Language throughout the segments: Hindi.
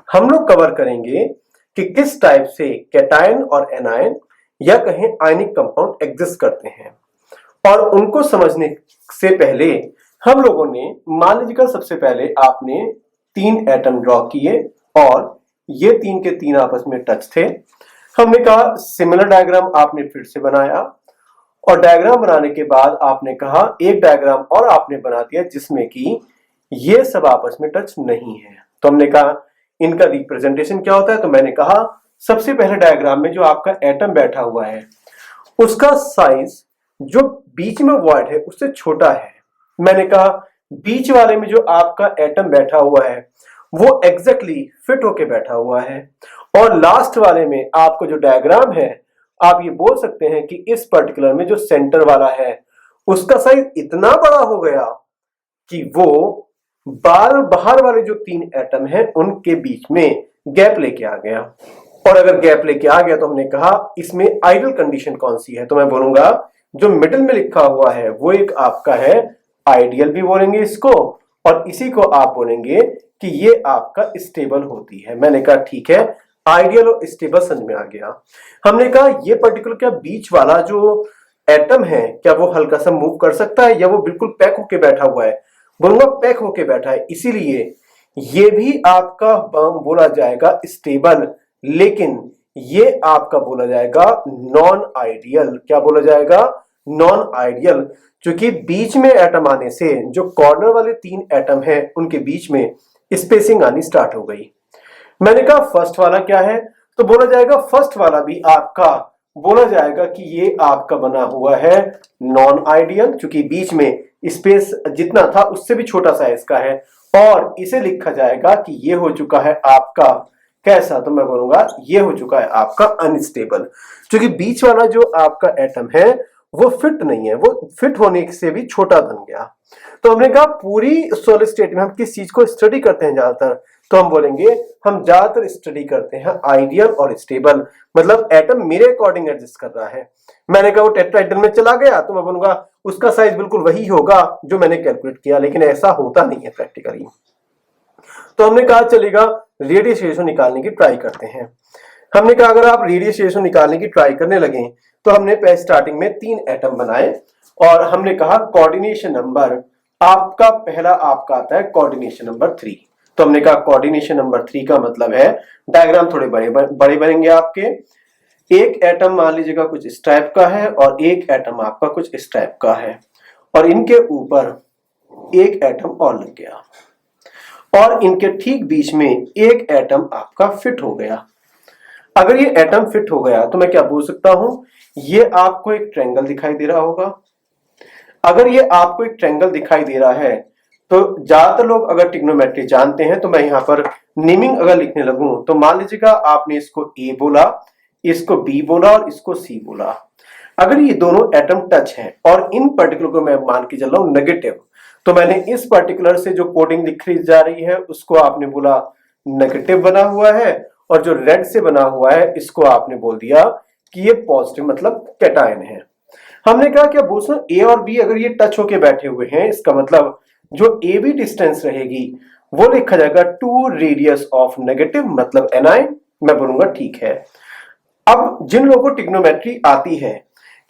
हम लोग कवर करेंगे कि किस टाइप से कैटायन और एनायन या कहें आयनिक कंपाउंड एग्जिस्ट करते हैं। और उनको समझने से पहले हम लोगों ने मान लीजिएगा सबसे पहले आपने 3 एटम ड्रॉ किए और ये 3 के 3 आपस में टच थे। हमने कहा सिमिलर डायग्राम आपने फिर से बनाया और डायग्राम बनाने के बाद आपने कहा एक डायग्राम और आपने बना दिया जिसमें कि ये सब आपस में टच नहीं है। तो हमने कहा इनका रिप्रेजेंटेशन क्या होता है। तो मैंने कहा सबसे पहले डायग्राम में जो आपका एटम बैठा हुआ है उसका साइज जो बीच में वॉइड है उससे छोटा है। मैंने कहा बीच वाले में जो आपका एटम बैठा हुआ है वो एग्जैक्टली फिट होके बैठा हुआ है और लास्ट वाले में आपको जो डायग्राम है आप ये बोल सकते हैं कि इस पर्टिकुलर में जो सेंटर वाला है उसका साइज इतना बड़ा हो गया कि वो बाहर वाले जो 3 एटम हैं उनके बीच में गैप लेके आ गया। और अगर गैप लेके आ गया तो हमने कहा इसमें आइडियल कंडीशन कौन सी है। तो मैं बोलूंगा जो मिडिल में लिखा हुआ है वो एक आपका है आइडियल भी बोलेंगे इसको और इसी को आप बोलेंगे कि ये आपका स्टेबल होती है। मैंने कहा ठीक है आइडियल और स्टेबल समझ में आ गया। हमने कहा ये पर्टिकुलर क्या बीच वाला जो एटम है क्या वो हल्का सा मूव कर सकता है या वो बिल्कुल पैक होके बैठा हुआ है। बोलूंगा पैक होके बैठा है इसीलिए ये भी आपका बोला जाएगा स्टेबल, लेकिन ये आपका बोला जाएगा नॉन आइडियल। क्या बोला जाएगा नॉन आइडियल, क्योंकि बीच में एटम आने से जो कॉर्नर वाले 3 एटम हैं उनके बीच में स्पेसिंग आनी स्टार्ट हो गई। मैंने कहा फर्स्ट वाला क्या है तो बोला जाएगा फर्स्ट वाला भी आपका बोला जाएगा कि ये आपका बना हुआ है नॉन आइडियल, क्योंकि बीच में स्पेस जितना था उससे भी छोटा साइज का है और इसे लिखा जाएगा कि ये हो चुका है आपका कैसा। तो मैं बोलूंगा ये हो चुका है आपका अनस्टेबल, क्योंकि बीच वाला जो आपका एटम है वो फिट नहीं है, वो फिट होने से भी छोटा बन गया। तो हमने कहा पूरी सॉलिड स्टेट में हम किस चीज को स्टडी करते हैं ज्यादातर, तो हम बोलेंगे हम ज्यादातर स्टडी करते हैं आइडियल और स्टेबल, मतलब एटम मेरे अकॉर्डिंग एडजस्ट कर रहा है। मैंने कहा वो टेट्राहेड्रल में चला गया तो मैं बोलूंगा उसका साइज बिल्कुल वही होगा जो मैंने कैलकुलेट किया, लेकिन ऐसा होता नहीं है प्रैक्टिकली। तो हमने कहा चलेगा रेडियस रेशो निकालने की ट्राई करते हैं। हमने कहा अगर आप रेडियस रेशो निकालने की ट्राई करने लगे तो हमने स्टार्टिंग में 3 एटम बनाए और हमने कहा कोऑर्डिनेशन नंबर आपका पहला आपका आता है कोऑर्डिनेशन नंबर 3। तो हमने कहा कोऑर्डिनेशन नंबर 3 का मतलब है डायग्राम थोड़े बड़े बनेंगे आपके। एक एटम मान लीजिएगा कुछ इस टाइप का है और एक एटम आपका कुछ इस टाइप का है और इनके ऊपर एक एटम और लग गया और इनके ठीक बीच में एक एटम आपका फिट हो गया। अगर ये एटम फिट हो गया तो मैं क्या बोल सकता हूं, ये आपको एक ट्रायंगल दिखाई दे रहा होगा। अगर ये आपको एक ट्रायंगल दिखाई दे रहा है तो ज्यादातर लोग अगर ट्रिग्नोमेट्री जानते हैं तो मैं यहां पर नेमिंग अगर लिखने लगूं तो मान लीजिएगा आपने इसको ए बोला, इसको बी बोला और इसको सी बोला। अगर ये दोनों एटम टच हैं और इन पर्टिकुलर को मैं मान के चल रहा हूं नेगेटिव, तो मैंने इस पर्टिकुलर से जो कोडिंग लिखी जा रही है उसको आपने बोला नेगेटिव बना हुआ है और जो रेड से बना हुआ है इसको आपने बोल दिया कि ये पॉजिटिव मतलब कैटायन है। हमने कहा क्या बोल ए और बी अगर ये टच होके बैठे हुए हैं इसका मतलब जो ए बी डिस्टेंस रहेगी वो लिखा जाएगा 2 रेडियस ऑफ नेगेटिव मतलब एनायन। मैं बोलूंगा ठीक है। अब जिन लोगों को ट्रिग्नोमेट्री आती है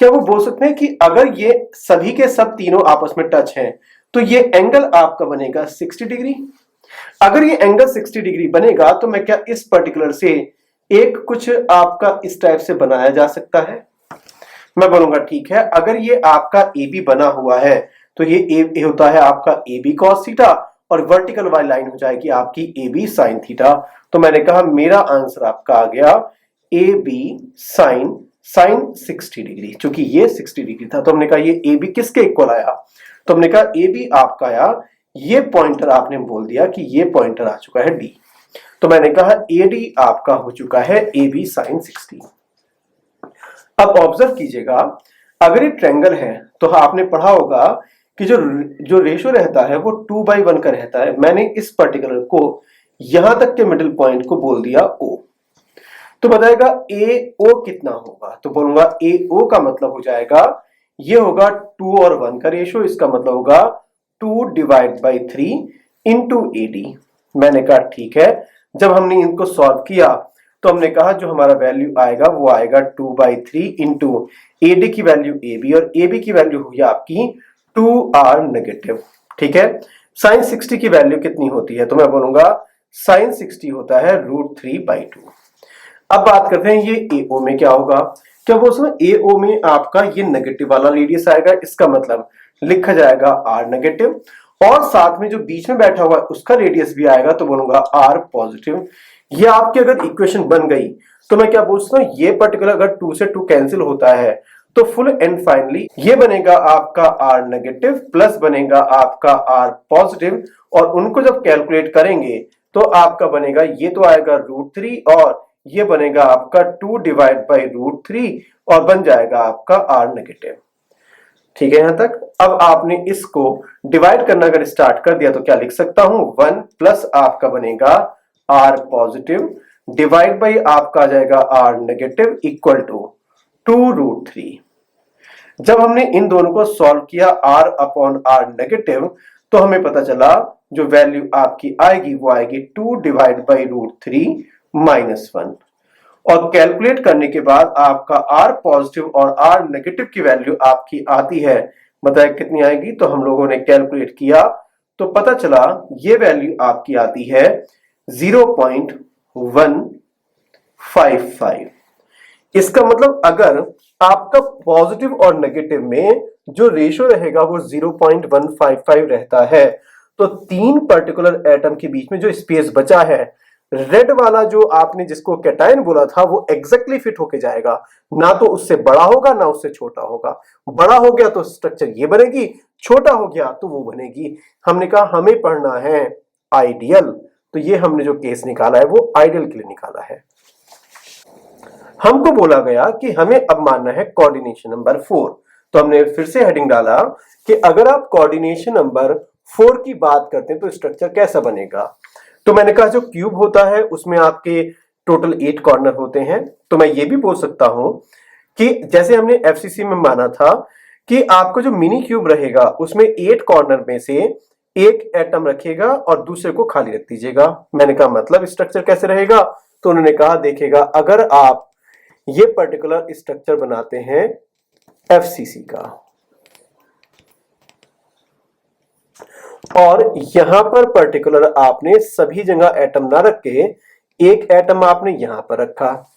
क्या वो बोल सकते हैं कि अगर ये सभी के सब तीनों आपस में टच हैं तो ये एंगल आपका बनेगा 60 डिग्री। अगर ये एंगल 60 डिग्री बनेगा तो मैं क्या इस पर्टिकुलर से एक कुछ आपका इस टाइप से बनाया जा सकता है। मैं बोलूंगा ठीक है। अगर ये आपका ए बी बना हुआ है तो ये ए होता है आपका ए बी कॉस थीटा और वर्टिकल वाली लाइन हो जाएगी आपकी ए बी साइन थीटा। तो मैंने कहा मेरा आंसर आपका आ गया ए बी साइन 60 डिग्री, क्योंकि ये 60 डिग्री था। तो हमने कहा ये ए बी किसके इक्वल आया, तो हमने कहा ए बी आपका आया, ये पॉइंटर आपने बोल दिया कि ये पॉइंटर आ चुका है डी। तो मैंने कहा ए डी आपका हो चुका है ए बी साइन 60। अब ऑब्जर्व कीजिएगा अगर ये ट्रायंगल है तो आपने पढ़ा होगा कि जो रेशो रहता है वो 2/1 का रहता है। मैंने इस पर्टिकुलर को यहां तक के मिडिल पॉइंट को बोल दिया ओ, तो बताएगा ए ओ कितना होगा। तो बोलूंगा ए ओ का मतलब हो जाएगा ये होगा 2 और 1 का रेशो, इसका मतलब होगा 2 divide by 3 into A D. मैंने कहा ठीक है। जब हमने इनको सॉल्व किया तो हमने कहा जो हमारा वैल्यू आएगा वो आएगा 2/3 इंटू AD की वैल्यू AB और AB की वैल्यू हुई आपकी 2R नेगेटिव। ठीक है, साइन 60 की वैल्यू कितनी होती है? तो मैं बोलूंगा साइन 60 होता है √3/2। अब बात करते हैं ये AO में क्या होगा। क्या बोल सकते AO में आपका ये नेगेटिव वाला रेडियस आएगा, इसका मतलब लिखा जाएगा R नेगेटिव और साथ में जो बीच में बैठा हुआ है उसका रेडियस भी आएगा, तो बोलूंगा R पॉजिटिव। ये आपकी अगर इक्वेशन बन गई तो मैं क्या बोल सकता हूं, ये पर्टिकुलर अगर 2 से 2 कैंसिल होता है तो फुल एंड फाइनली ये बनेगा आपका R नेगेटिव प्लस बनेगा आपका R पॉजिटिव और उनको जब कैलकुलेट करेंगे तो आपका बनेगा, ये तो आएगा √3 और ये बनेगा आपका 2/√3 और बन जाएगा आपका R नेगेटिव। ठीक है यहां तक। अब आपने इसको डिवाइड करना अगर स्टार्ट कर दिया तो क्या लिख सकता हूं, 1 प्लस आपका बनेगा R पॉजिटिव डिवाइड बाई आपका आ जाएगा R नेगेटिव इक्वल टू 2√3। जब हमने इन दोनों को सॉल्व किया R अपॉन R नेगेटिव तो हमें पता चला जो वैल्यू आपकी आएगी वो आएगी 2/√3 -1 और कैलकुलेट करने के बाद आपका R पॉजिटिव और R नेगेटिव की वैल्यू आपकी आती है, बताइए कितनी आएगी। तो हम लोगों ने कैलकुलेट किया तो पता चला ये वैल्यू आपकी आती है 0.155। इसका मतलब अगर आपका पॉजिटिव और नेगेटिव में जो रेशियो रहेगा वो 0.155 रहता है तो तीन पर्टिकुलर एटम के बीच में जो स्पेस बचा है, रेड वाला जो आपने जिसको कैटायन बोला था वो एग्जैक्टली फिट होके जाएगा, ना तो उससे बड़ा होगा ना उससे छोटा होगा। बड़ा हो गया तो स्ट्रक्चर ये बनेगी, छोटा हो गया तो वो बनेगी। हमने कहा हमें पढ़ना है आइडियल, तो ये हमने जो केस निकाला है वो आइडियल के लिए निकाला है। हमको बोला गया कि हमें अब मानना है कोऑर्डिनेशन नंबर 4, तो हमने फिर से हेडिंग डाला कि अगर आप कोऑर्डिनेशन नंबर 4 की बात करते हैं तो स्ट्रक्चर कैसा बनेगा। तो मैंने कहा जो क्यूब होता है उसमें आपके टोटल 8 कॉर्नर होते हैं, तो मैं ये भी बोल सकता हूं कि जैसे हमने FCC में माना था कि आपको जो मिनी क्यूब रहेगा उसमें 8 कॉर्नर में से एक एटम रखेगा और दूसरे को खाली रख दीजिएगा। मैंने कहा मतलब स्ट्रक्चर कैसे रहेगा, तो उन्होंने कहा देखिएगा अगर आप ये पर्टिकुलर स्ट्रक्चर बनाते हैं FCC का और यहां पर पर्टिकुलर आपने सभी जगह एटम ना रख के एक एटम आपने यहां पर रखा,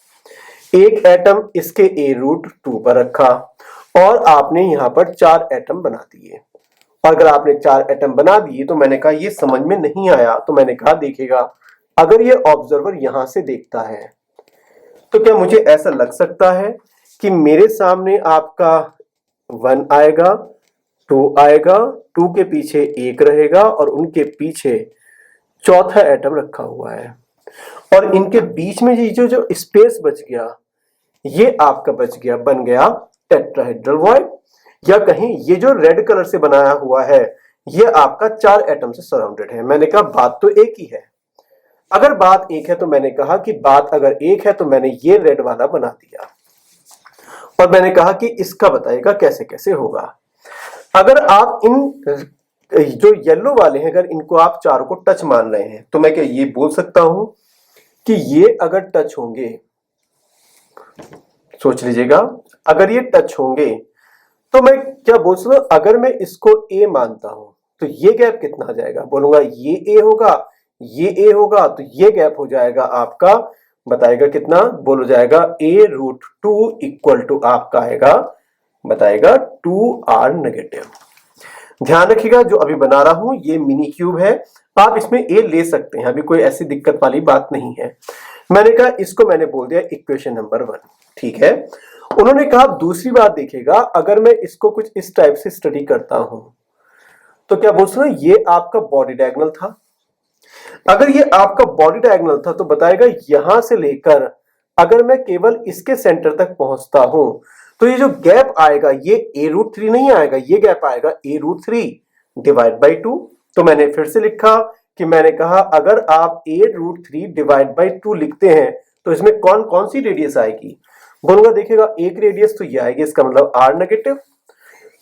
एक एटम इसके A√2 पर रखा और आपने यहां पर 4 एटम बना दिए। अगर आपने 4 एटम बना दिए तो मैंने कहा ये समझ में नहीं आया, तो मैंने कहा देखिएगा अगर ये ऑब्जर्वर यहां से देखता है तो क्या मुझे ऐसा लग सकता है कि मेरे सामने आपका 1 आएगा, 2 आएगा, 2 के पीछे 1 रहेगा और उनके पीछे चौथा एटम रखा हुआ है और इनके बीच में ये जो स्पेस बच गया ये आपका बच गया, बन गया टेट्राहेड्रल वॉइड, या कहीं ये जो रेड कलर से बनाया हुआ है ये आपका 4 एटम से सराउंडेड है। मैंने कहा बात तो एक ही है। अगर बात एक है तो मैंने कहा कि बात अगर एक है तो मैंने ये रेड वाला बना दिया और मैंने कहा कि इसका बताइएगा कैसे कैसे होगा। अगर आप इन जो येलो वाले हैं अगर इनको आप चारों को टच मान रहे हैं तो मैं क्या ये बोल सकता हूं कि ये अगर टच होंगे, सोच लीजिएगा अगर ये टच होंगे तो मैं क्या बोल सकता हूं, अगर मैं इसको A मानता हूं तो ये गैप कितना आ जाएगा, बोलूंगा ये A होगा, ये A होगा, तो ये गैप हो जाएगा आपका, बताएगा कितना, बोलो जाएगा A√2 इक्वल टू आपका आएगा, बताएगा 2R नेगेटिव। ध्यान रखिएगा जो अभी बना रहा हूं ये मिनी क्यूब है, आप इसमें A ले सकते हैं, अभी कोई ऐसी दिक्कत वाली बात नहीं है। मैंने कहा इसको मैंने बोल दिया इक्वेशन नंबर 1, ठीक है। उन्होंने कहा दूसरी बात देखिएगा अगर मैं इसको कुछ इस टाइप से स्टडी करता हूं तो क्या बोल सकते हैं ये आपका बॉडी डायगोनल था। अगर ये आपका बॉडी डायगोनल था तो बताएगा यहां से लेकर अगर मैं केवल इसके सेंटर तक पहुंचता हूं तो ये जो गैप आएगा ये A√3 नहीं आएगा, ये गैप आएगा A√3 डिवाइड बाई 2। तो मैंने फिर से लिखा कि मैंने कहा अगर आप A√3 डिवाइड बाई 2 लिखते हैं तो इसमें कौन कौन सी रेडियस आएगी, बोलूंगा देखिएगा एक रेडियस तो ये आएगी, इसका मतलब R नेगेटिव,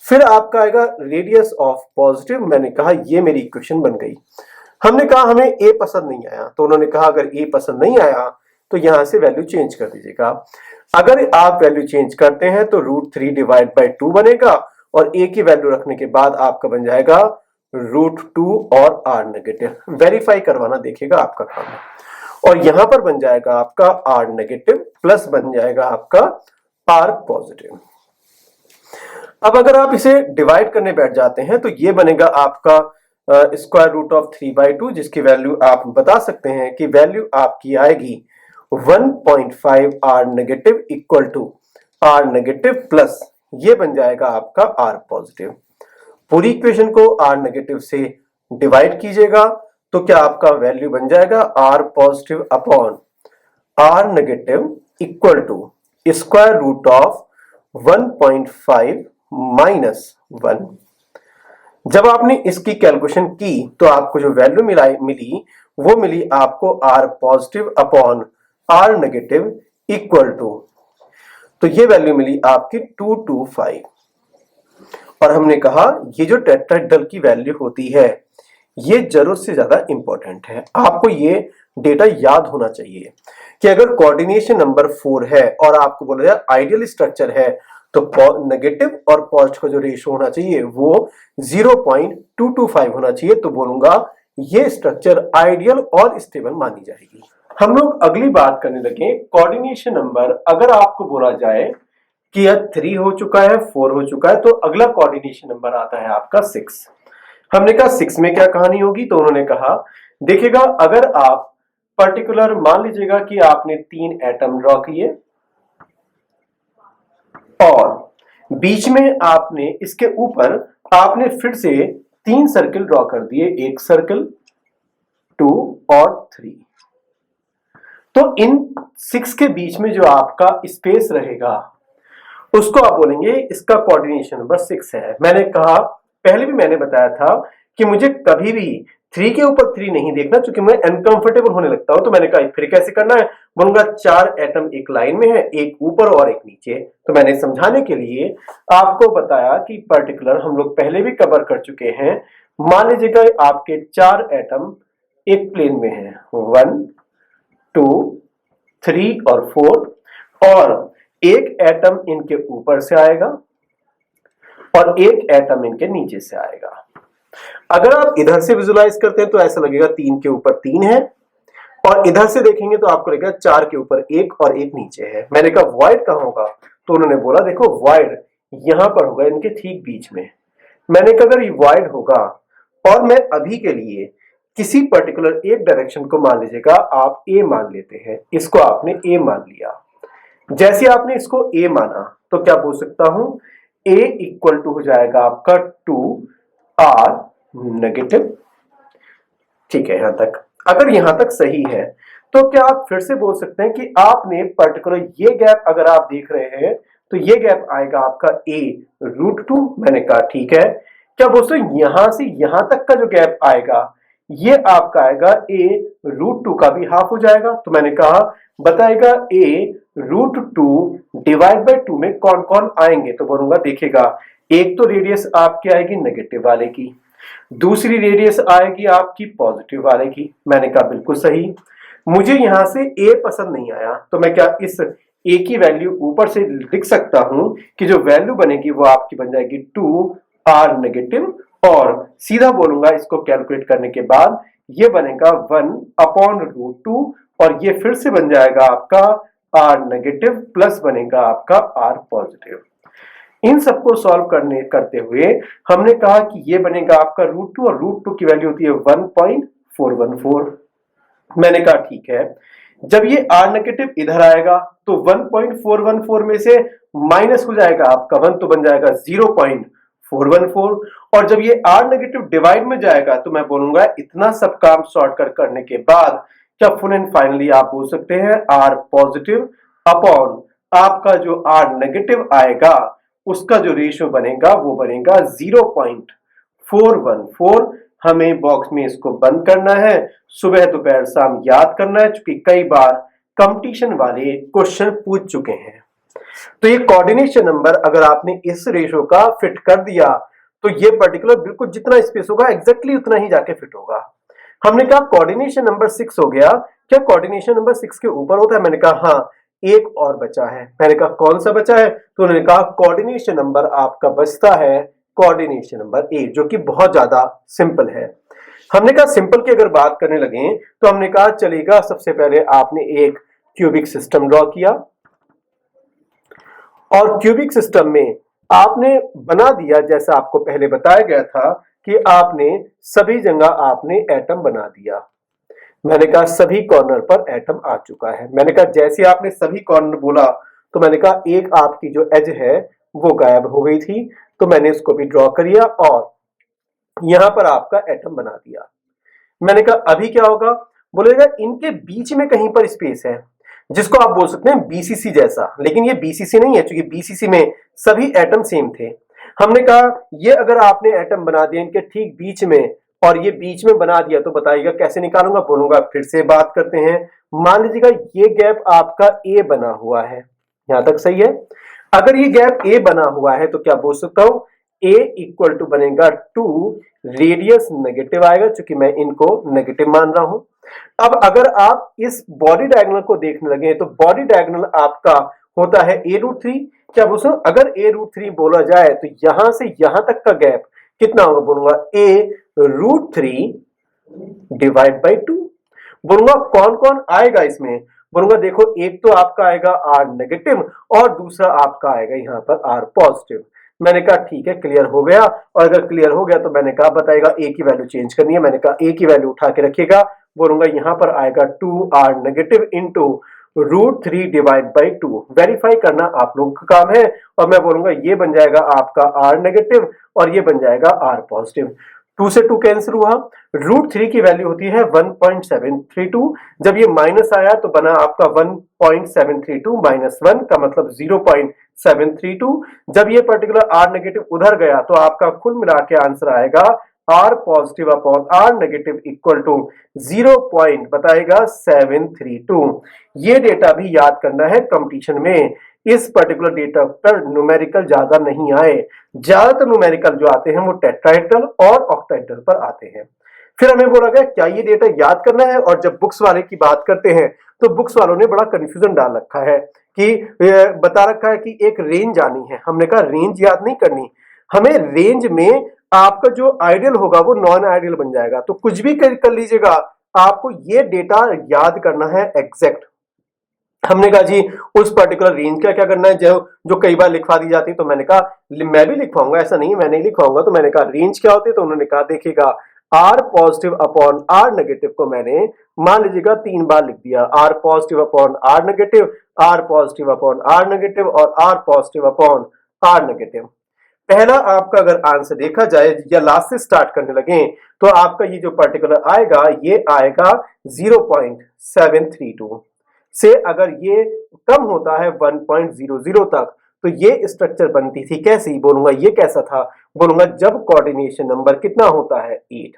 फिर आपका आएगा रेडियस ऑफ पॉजिटिव, मैंने कहा ये मेरी इक्वेशन बन गई। हमने कहा हमें ए पसंद नहीं आया, तो उन्होंने कहा अगर ए पसंद नहीं आया तो यहां से वैल्यू चेंज कर दीजिएगा। अगर आप वैल्यू चेंज करते हैं तो √3 डिवाइड बाई 2 बनेगा और ए की वैल्यू रखने के बाद आपका बन जाएगा √2 और आर नेगेटिव। वेरीफाई करवाना देखिएगा आपका काम है। और यहां पर बन जाएगा आपका आर नेगेटिव प्लस बन जाएगा आपका आर पॉजिटिव। अब अगर आप इसे डिवाइड करने बैठ जाते हैं तो ये बनेगा आपका स्क्वायर रूट ऑफ 3/2, जिसकी वैल्यू आप बता सकते हैं कि वैल्यू आपकी आएगी 1.5 R negative equal to R negative plus ये बन जाएगा आपका आर पॉजिटिव। पूरी इक्वेशन को आर नेगेटिव से डिवाइड कीजिएगा तो क्या आपका वैल्यू बन जाएगा R positive upon R negative equal to square root of 1.5 minus 1। जब आपने इसकी कैलकुलेशन की तो आपको जो वैल्यू मिली वो मिली आपको R positive upon R negative equal to, तो ये वैल्यू मिली आपकी 225। और हमने कहा ये जो टेट्राहेड्रल की वैल्यू होती है ये जरूरत से ज्यादा इंपॉर्टेंट है। आपको ये डेटा याद होना चाहिए कि अगर कोऑर्डिनेशन नंबर 4 है और आपको बोला जाए आइडियल स्ट्रक्चर है तो नेगेटिव और पॉजिटिव का जो रेशियो होना चाहिए वो 0.225 होना चाहिए, तो बोलूंगा ये स्ट्रक्चर आइडियल और स्टेबल मानी जाएगी। हम लोग अगली बात करने लगे कोऑर्डिनेशन नंबर। अगर आपको बोला जाए कि यह 3 हो चुका है, 4 हो चुका है, तो अगला कोऑर्डिनेशन नंबर आता है आपका 6। हमने कहा 6 में क्या कहानी होगी, तो उन्होंने कहा देखिएगा अगर आप पर्टिकुलर मान लीजिएगा कि आपने 3 एटम ड्रॉ किए और बीच में आपने इसके ऊपर आपने फिर से 3 सर्किल ड्रॉ कर दिए, 1 सर्किल, 2 और 3। तो इन 6 के बीच में जो आपका स्पेस रहेगा उसको आप बोलेंगे इसका कोऑर्डिनेशन नंबर 6 है। मैंने कहा पहले भी मैंने बताया था कि मुझे कभी भी 3 के ऊपर 3 नहीं देखना, क्योंकि मैं अनकंफर्टेबल होने लगता हूं। तो मैंने कहा फिर कैसे करना है, बोलूंगा 4 एटम एक लाइन में है, एक ऊपर और एक नीचे। तो मैंने समझाने के लिए आपको बताया कि पर्टिकुलर हम लोग पहले भी कवर कर चुके हैं। मान लीजिएगा आपके 4 एटम एक प्लेन में है, 1 2 3 और 4, और एक एटम इनके ऊपर से आएगा और एक एटम इनके नीचे से आएगा। अगर आप इधर से विजुलाइज करते हैं तो ऐसा लगेगा 3 के ऊपर 3 है, और इधर से देखेंगे तो आपको लगेगा 4 के ऊपर 1 और 1 नीचे है। मैंने कहा वॉइड कहां होगा, तो उन्होंने बोला देखो वॉइड यहां पर होगा, इनके ठीक बीच में। मैंने कहा अगर ये वॉइड होगा और मैं अभी के लिए किसी पर्टिकुलर एक डायरेक्शन को मान लीजिएगा आप ए मान लेते हैं, इसको आपने ए मान लिया। जैसे आपने इसको ए माना तो क्या बोल सकता हूं, ए इक्वल टू हो जाएगा आपका 2 आर नेगेटिव। ठीक है यहां तक। अगर यहां तक सही है तो क्या आप फिर से बोल सकते हैं कि आपने पर्टिकुलर ये गैप अगर आप देख रहे हैं तो ये गैप आएगा आपका ए √2। मैंने कहा ठीक है। क्या बोलते हैं यहां से यहां तक का जो गैप आएगा ये आपका आएगा ए √2 का भी हाफ हो जाएगा। तो मैंने कहा बताएगा ए √2 डिवाइड बाई 2 में कौन कौन आएंगे, तो बोलूंगा देखिएगा एक तो रेडियस आपकी आएगी नेगेटिव वाले की, दूसरी रेडियस आएगी आपकी पॉजिटिव वाले की। मैंने कहा बिल्कुल सही। मुझे यहां से ए पसंद नहीं आया तो मैं क्या इस ए की वैल्यू ऊपर से लिख सकता हूं कि जो वैल्यू बनेगी वो आपकी बन जाएगी 2 आर नेगेटिव, और सीधा बोलूंगा इसको कैलकुलेट करने के बाद ये बनेगा 1/√2, और ये फिर से बन जाएगा आपका आर नेगेटिव प्लस बनेगा आपका आर पॉजिटिव। इन सबको सॉल्व करते हुए हमने कहा कि ये बनेगा आपका √2 और √2 की वैल्यू होती है 1.414। मैंने कहा ठीक है। जब ये आर नेगेटिव इधर आएगा तो 1.414 में से माइनस हो जाएगा आपका 1, तो बन जाएगा 0.414, और जब ये आर नेगेटिव डिवाइड में जाएगा तो मैं बोलूंगा इतना सब काम सॉर्ट करने के बाद क्या फुल एंड फाइनली आप बोल सकते हैं आर पॉजिटिव अपॉन आपका जो आर नेगेटिव आएगा उसका जो रेशियो बनेगा वो बनेगा 0.414। हमें बॉक्स में इसको बंद करना है, सुबह दोपहर शाम याद करना है, क्योंकि कई बार कंपटीशन वाले क्वेश्चन पूछ चुके हैं। तो ये कोऑर्डिनेशन नंबर अगर आपने इस रेशियो का फिट कर दिया तो ये पर्टिकुलर बिल्कुल जितना स्पेस होगा एग्जैक्टली उतना ही जाके फिट होगा। हमने कहा कोऑर्डिनेशन नंबर 6 हो गया, क्या कोऑर्डिनेशन नंबर 6 के ऊपर होता है? मैंने कहा हाँ, एक और बचा है। मैंने कहा कौन सा बचा है? तो उन्होंने कहा कोऑर्डिनेशन नंबर आपका बचता है कोऑर्डिनेशन नंबर 8, जो कि बहुत ज्यादा सिंपल है। हमने कहा सिंपल की अगर बात करने लगे तो हमने कहा चलेगा, सबसे पहले आपने एक क्यूबिक सिस्टम ड्रॉ किया और क्यूबिक सिस्टम में आपने बना दिया, जैसा आपको पहले बताया गया था कि आपने सभी जगह आपने एटम बना दिया। मैंने कहा सभी कॉर्नर पर एटम आ चुका है। मैंने कहा जैसे आपने सभी कॉर्नर बोला तो मैंने कहा एक आपकी जो एज है वो गायब हो गई थी, तो मैंने इसको भी ड्रॉ कर लिया और यहां पर आपका एटम बना दिया। मैंने कहा अभी क्या होगा? बोलेगा इनके बीच में कहीं पर स्पेस है, जिसको आप बोल सकते हैं बीसीसी जैसा, लेकिन ये बीसीसी नहीं है, क्योंकि बीसीसी में सभी एटम सेम थे। हमने कहा ये अगर आपने एटम बना दिया इनके ठीक बीच में और ये बीच में बना दिया तो बताइएगा कैसे निकालूंगा? बोलूंगा फिर से बात करते हैं। मान लीजिएगा ये गैप आपका ए बना हुआ है, यहां तक सही है। अगर ये गैप ए बना हुआ है तो क्या बोल सकता हूं? ए इक्वल टू बनेगा 2, रेडियस नेगेटिव आएगा क्योंकि मैं इनको नेगेटिव मान रहा हूं। अब अगर आप इस बॉडी डायगोनल को देखने लगे तो बॉडी डायगोनल आपका होता है a√3। क्या बोलूं? अगर a√3 बोला जाए तो यहां से यहां तक का गैप कितना होगा? बोलूंगा a√3 डिवाइड बाई 2। बोलूंगा कौन कौन आएगा इसमें? बोलूंगा देखो एक तो आपका आएगा r नेगेटिव और दूसरा आपका आएगा यहां पर r पॉजिटिव। मैंने कहा ठीक है, क्लियर हो गया। और अगर क्लियर हो गया तो मैंने कहा बताएगा a की वैल्यू चेंज करनी है। मैंने कहा a की वैल्यू उठा के रखिएगा। बोलूंगा यहां पर आएगा 2r negative into √3 divide by 2। Verify करना आप लोगों का काम है। और मैं बोलूंगा ये बन जाएगा आपका r नेगेटिव और ये बन जाएगा r पॉजिटिव। 2 से 2 कैंसिल हुआ। √3 की वैल्यू होती है 1.732। जब ये माइनस आया तो बना आपका 1.732 माइनस 1 का मतलब 0.732। जब ये पर्टिकुलर r नेगेटिव उधर गया तो आपका कुल मिला के आंसर आएगा r positive upon r negative equal to 0. बताएगा 732। ये डेटा भी याद करना है कंपटीशन में। इस पर्टिकुलर डेटा पर न्यूमेरिकल ज्यादा नहीं आए, ज्यादातर न्यूमेरिकल जो आते हैं वो टेट्राहेड्रल और ऑक्टाहेड्रल पर आते हैं। फिर हमें बोला गया क्या ये डेटा याद करना है? और जब बुक्स वाले की बात करते हैं तो बुक्स वालों ने बड़ा कंफ्यूजन डाल रखा है कि बता रखा है कि एक रेंज आनी है। हमने कहा रेंज याद नहीं करनी, हमें रेंज में आपका जो आइडियल होगा वो नॉन आइडियल बन जाएगा। तो कुछ भी कर लीजिएगा, आपको ये डेटा याद करना है एग्जैक्ट। हमने कहा जी उस पर्टिकुलर रेंज का क्या करना है, जो कई बार लिखवा दी जाती है। तो मैंने कहा मैं भी लिखवाऊंगा, ऐसा नहीं है मैं नहीं लिखवाऊंगा। तो मैंने कहा रेंज क्या होती है? तो उन्होंने कहा देखिएगा r positive upon r negative को मैंने मान लीजिएगा 3 बार लिख दिया। r positive upon r negative, r positive upon r negative और r positive upon r negative. पहला आपका अगर आंसर देखा जाए या लास्ट से स्टार्ट करने लगे तो आपका ये जो पर्टिकुलर आएगा ये आएगा 0.732 से। अगर ये कम होता है 1.00 तक तो ये स्ट्रक्चर बनती थी कैसी? बोलूंगा ये कैसा था? बोलूंगा जब कोऑर्डिनेशन नंबर कितना होता है 8।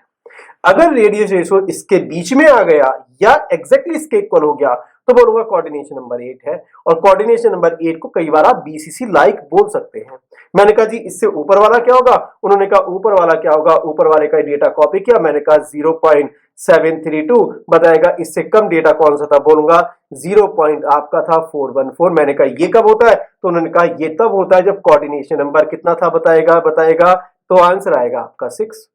अगर रेडियस रेशियो इसके बीच में आ गया या एग्जैक्टली इसके इक्वल हो गया तो बोलूंगा कोऑर्डिनेशन नंबर 8 है। और कोऑर्डिनेशन नंबर 8 को कई बार आप बीसीसी लाइक बोल सकते हैं। मैंने कहा जी इससे ऊपर वाला क्या होगा? उन्होंने कहा ऊपर वाला क्या होगा? ऊपर वाले का डेटा कॉपी किया। मैंने कहा 0.732 बताएगा। इससे कम डेटा कौन सा था? बोलूंगा 0. आपका था 414। मैंने कहा ये कब होता है? तो उन्होंने कहा ये तब होता है जब कोऑर्डिनेशन नंबर कितना था बताएगा। तो आंसर आएगा आपका 6।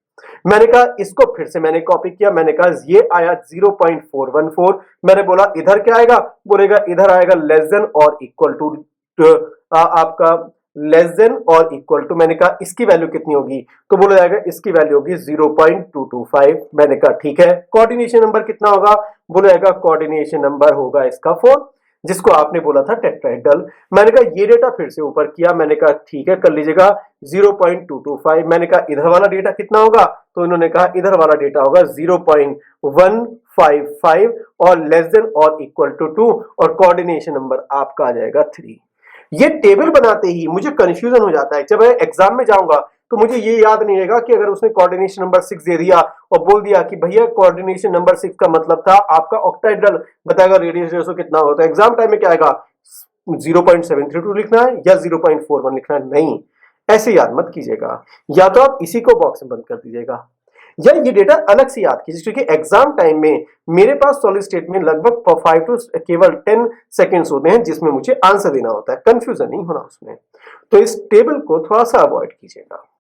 मैंने कहा इसको फिर से मैंने कॉपी किया। मैंने कहा ये आया 0.414। मैंने बोला इधर क्या आएगा? बोलेगा इधर आएगा लेस देन और इक्वल टू आपका लेस देन और इक्वल टू। मैंने कहा इसकी वैल्यू कितनी होगी? तो बोला जाएगा इसकी वैल्यू होगी 0.225। मैंने कहा ठीक है। कोऑर्डिनेशन नंबर कितना होगा? बोला जाएगा कोऑर्डिनेशन नंबर होगा इसका 4, जिसको आपने बोला था टेट्राहेड्रल। मैंने कहा ये डेटा फिर से ऊपर किया। मैंने कहा ठीक है कर लीजिएगा 0.225। मैंने कहा इधर वाला डेटा कितना होगा? तो इन्होंने कहा इधर वाला डेटा होगा 0.155 और लेस देन और इक्वल टू 2 और कोऑर्डिनेशन नंबर आपका आ जाएगा 3। ये टेबल बनाते ही मुझे कंफ्यूजन हो जाता है। जब मैं एग्जाम में जाऊंगा तो मुझे ये याद नहीं रहेगा कि अगर उसने कोऑर्डिनेशन नंबर 6 दे दिया और बोल दिया कि भैया कोऑर्डिनेशन नंबर 6 का मतलब था आपका ऑक्टाहेड्रल, बताएगा रेडियस रेशियो कितना होता है। एग्जाम टाइम में क्या आएगा? 0.732 लिखना है या 0.41 लिखना है? नहीं, ऐसे याद मत कीजिएगा। या तो आप इसी को बॉक्स में बंद कर दीजिएगा या ये डेटा अलग से याद कीजिए, क्योंकि एग्जाम टाइम में मेरे पास सॉलिड स्टेट में लगभग 5 टू केवल 10 सेकेंड्स होते हैं जिसमें मुझे आंसर देना होता है, कंफ्यूजन नहीं होना उसमें। तो इस टेबल को थोड़ा सा अवॉइड कीजिएगा।